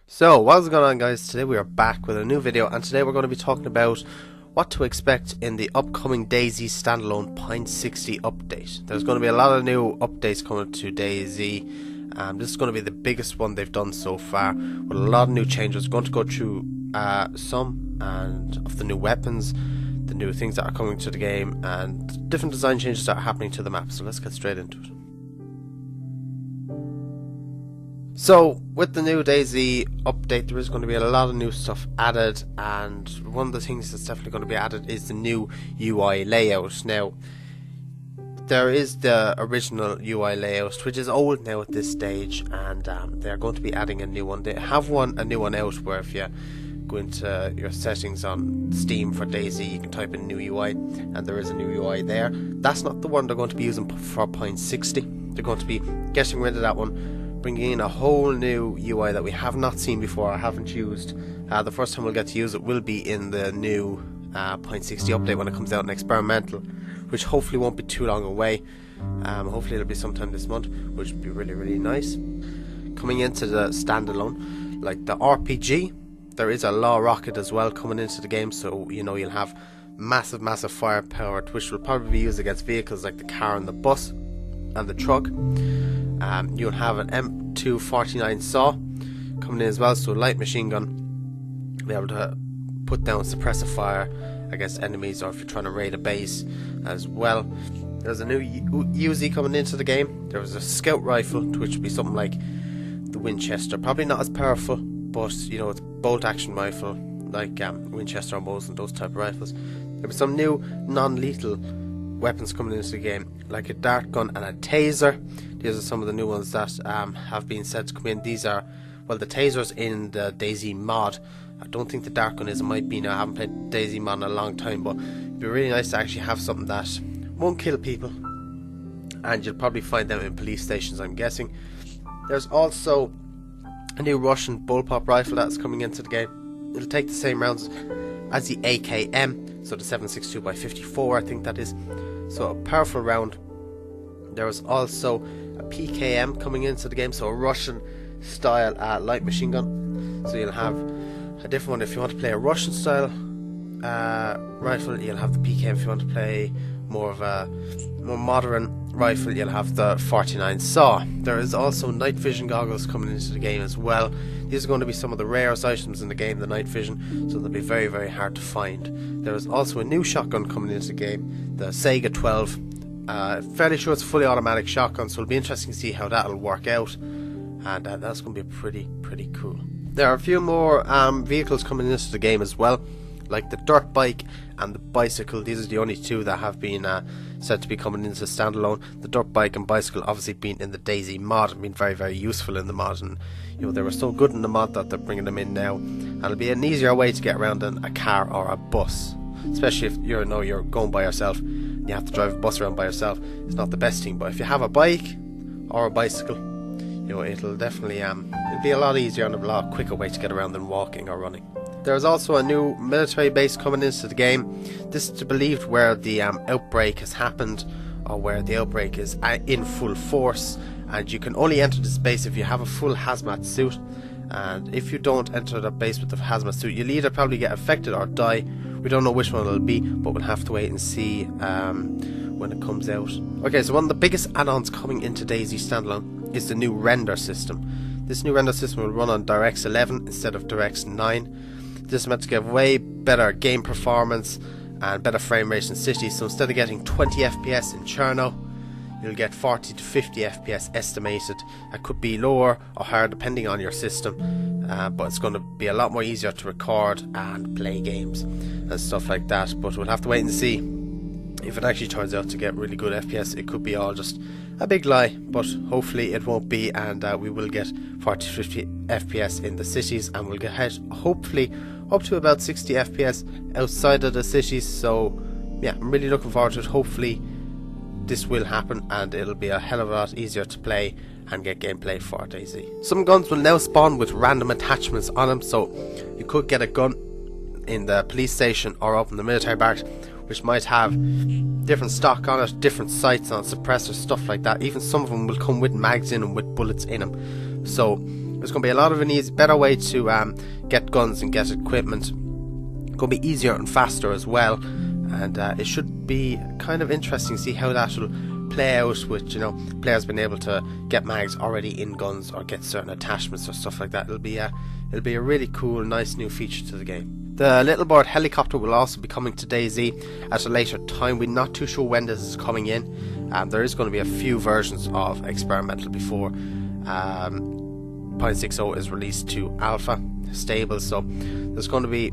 So, what's going on, guys? Today we are back with a new video, and today we're going to be talking about what to expect in the upcoming DayZ standalone 0.60 update. There's going to be a lot of new updates coming to DayZ. This is going to be the biggest one they've done so far, with a lot of new changes. We're going to go through some of the new weapons, the new things that are coming to the game, and different design changes that are happening to the map. So let's get straight into it. So, with the new DayZ update, there is going to be a lot of new stuff added, and one of the things that's definitely going to be added is the new UI layout. Now, there is the original UI layout, which is old now at this stage, and they're going to be adding a new one. They have a new one out, where if you go into your settings on Steam for DayZ, you can type in new UI, and there is a new UI there. That's not the one they're going to be using for 0.60. They're going to be getting rid of that one, bringing in a whole new UI that we have not seen before or haven't used. The first time we'll get to use it will be in the new 0.60 update when it comes out in experimental, which hopefully won't be too long away. Hopefully it'll be sometime this month, which would be really nice. Coming into the standalone, like the RPG, there is a law rocket as well coming into the game, so you know you'll have massive firepower, which will probably be used against vehicles like the car and the bus and the truck. You'll have an M249 saw coming in as well, so a light machine gun. Be able to put down suppressive fire against enemies, or if you're trying to raid a base as well. There's a new Uzi coming into the game. There was a scout rifle, which would be something like the Winchester. Probably not as powerful, but you know, it's a bolt action rifle like Winchester or Mosin, those type of rifles. There was some new non-lethal weapons coming into the game, like a dart gun and a taser. These are some of the new ones that have been said to come in. These are, well, the taser's in the DayZ mod. I don't think the dart gun is. It might be now. I haven't played DayZ mod in a long time, but it'd be really nice to actually have something that won't kill people, and you'll probably find them in police stations, I'm guessing. There's also a new Russian bullpup rifle that's coming into the game. It'll take the same rounds as the AKM, so the 7.62x54, I think that is. So a powerful round. There was also a PKM coming into the game, so a Russian style light machine gun. So you'll have a different one if you want to play a Russian style rifle. You'll have the PKM. If you want to play more of a more modern rifle, you'll have the 49 saw. There is also night vision goggles coming into the game as well. These are going to be some of the rarest items in the game, the night vision, so they'll be very hard to find. There is also a new shotgun coming into the game, the Sega 12. Fairly sure it's a fully automatic shotgun, so it'll be interesting to see how that'll work out, and that's going to be pretty cool. There are a few more vehicles coming into the game as well, like the dirt bike and the bicycle. These are the only two that have been said to be coming into standalone. The dirt bike and bicycle obviously being in the DayZ mod and being very useful in the mod, and you know, they were so good in the mod that they're bringing them in now, and it'll be an easier way to get around than a car or a bus, especially if you're going by yourself. You have to drive a bus around by yourself. It's not the best thing, but if you have a bike or a bicycle, you know, it'll definitely it'll be a lot easier and a lot quicker way to get around than walking or running. There's also a new military base coming into the game. This is believed where the outbreak has happened, or where the outbreak is in full force, and you can only enter this base if you have a full hazmat suit. And if you don't enter the base with the hazmat suit, you'll either probably get affected or die. We don't know which one it'll be, but we'll have to wait and see when it comes out. Okay, so one of the biggest add-ons coming into DayZ standalone is the new render system. This new render system will run on DirectX 11 instead of DirectX 9. This is meant to give way better game performance and better frame rates in cities. So instead of getting 20 FPS in Cherno, you'll get 40 to 50 FPS estimated. It could be lower or higher depending on your system, but it's going to be a lot more easier to record and play games and stuff like that. But we'll have to wait and see if it actually turns out to get really good FPS. It could be all just a big lie, but hopefully it won't be, and we will get 40 to 50 FPS in the cities, and we'll get hopefully up to about 60 FPS outside of the cities. So yeah, I'm really looking forward to it. Hopefully this will happen, and it'll be a hell of a lot easier to play and get gameplay for DayZ. Some guns will now spawn with random attachments on them, so you could get a gun in the police station or up in the military barracks, which might have different stock on it, different sights on it, suppressors, stuff like that. Even some of them will come with mags in them, with bullets in them. So There's going to be a lot of an better way to get guns and get equipment. Going to be easier and faster as well, and it should be kind of interesting to see how that will play out with, you know, players being able to get mags already in guns or get certain attachments or stuff like that. It'll be a really cool, nice new feature to the game. The little bird helicopter will also be coming to DayZ at a later time. We're not too sure when this is coming in. There is going to be a few versions of experimental before 0.60 is released to alpha stable, so there's going to be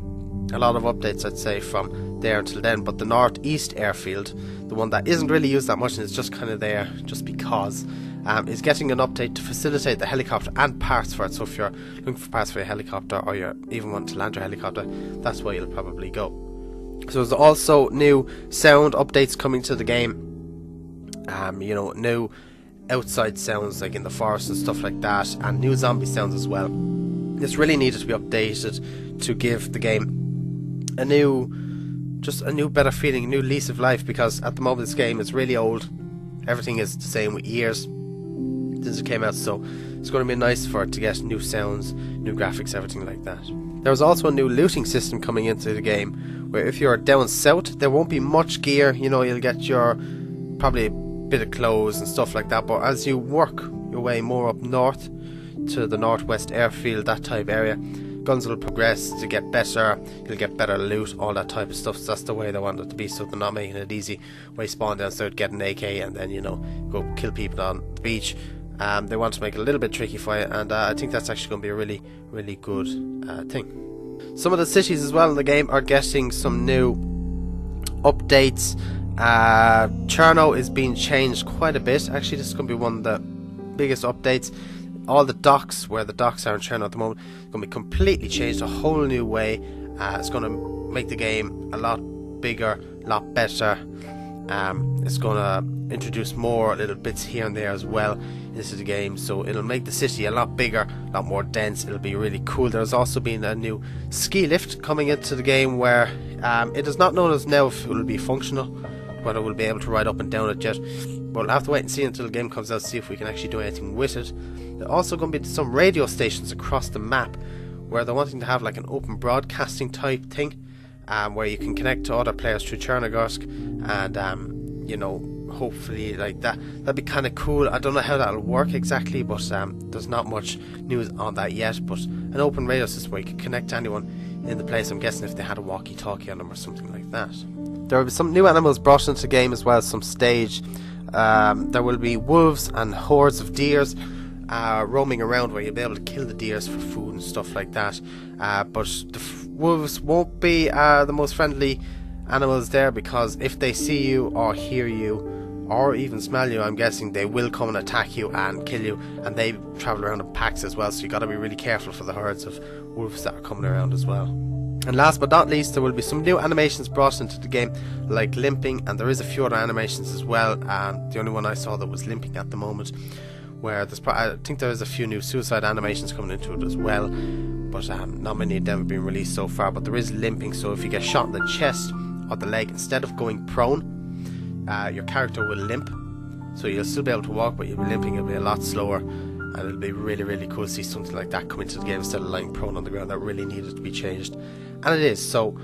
a lot of updates, I'd say, from there until then. But the northeast airfield, the one that isn't really used that much and is just kind of there just because, is getting an update to facilitate the helicopter and parts for it. So if you're looking for parts for your helicopter, or you even want to land your helicopter, that's where you'll probably go. So there's also new sound updates coming to the game. You know, new outside sounds like in the forest and stuff like that, and new zombie sounds as well. This really needed to be updated to give the game a new better feeling, a new lease of life, because at the moment this game is really old. Everything is the same with years since it came out, so it's going to be nice for it to get new sounds, new graphics, everything like that. There's also a new looting system coming into the game, where if you're down south there won't be much gear. You know, you'll get your probably a bit of clothes and stuff like that, but as you work your way more up north to the northwest airfield, that type area, guns will progress to get better, you'll get better loot, all that type of stuff. So that's the way they want it to be, so they're not making it easy where you spawn down south, get an AK and then, you know, go kill people on the beach. They want to make it a little bit tricky for you, and I think that's actually going to be a really, really good thing. Some of the cities as well in the game are getting some new updates. Cherno is being changed quite a bit. Actually, this is going to be one of the biggest updates. All the docks, where the docks are in Cherno at the moment, are going to be completely changed, a whole new way. It's going to make the game a lot bigger, a lot better. It's going to introduce more little bits here and there as well into the game, so it'll make the city a lot bigger, a lot more dense. It'll be really cool. There's also been a new ski lift coming into the game, where it is not known as now if it will be functional, whether we'll be able to ride up and down it yet, but we'll have to wait and see until the game comes out to see if we can actually do anything with it. There's also going to be some radio stations across the map, where they're wanting to have like an open broadcasting type thing, where you can connect to other players through Chernogorsk, and you know, hopefully like that'd be kind of cool. I don't know how that'll work exactly, but there's not much news on that yet. But an open radio system where you can connect to anyone in the place. I'm guessing if they had a walkie-talkie on them or something like that. There will be some new animals brought into the game as well, some stage. There will be wolves and hordes of deers roaming around, where you'll be able to kill the deers for food and stuff like that. But the wolves won't be the most friendly animals there, because if they see you or hear you or even smell you, I'm guessing they will come and attack you and kill you, and they travel around in packs as well, so you got to be really careful for the herds of wolves that are coming around as well. And last but not least, there will be some new animations brought into the game, like limping, and there is a few other animations as well. The only one I saw that was limping at the moment, where I think there is a few new suicide animations coming into it as well, but not many of them have been released so far. But there is limping, so if you get shot in the chest or the leg, instead of going prone, your character will limp, so you'll still be able to walk, but you'll be limping. It'll be a lot slower, and it'll be really, really cool to see something like that come into the game instead of lying prone on the ground. That really needed to be changed, and it is, so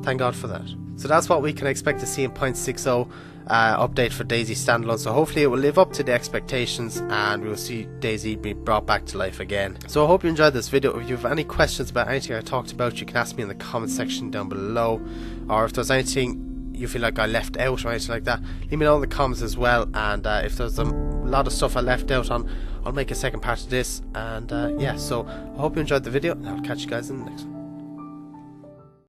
thank God for that. So that's what we can expect to see in 0.60 update for DayZ standalone. So hopefully it will live up to the expectations, and we'll see DayZ be brought back to life again. So I hope you enjoyed this video. If you have any questions about anything I talked about, you can ask me in the comment section down below, or if there's anything you feel like I left out or anything like that, leave me know in the comments as well. And if there's a lot of stuff I left out on, I'll make a second part of this. And yeah, so I hope you enjoyed the video, and I'll catch you guys in the next one.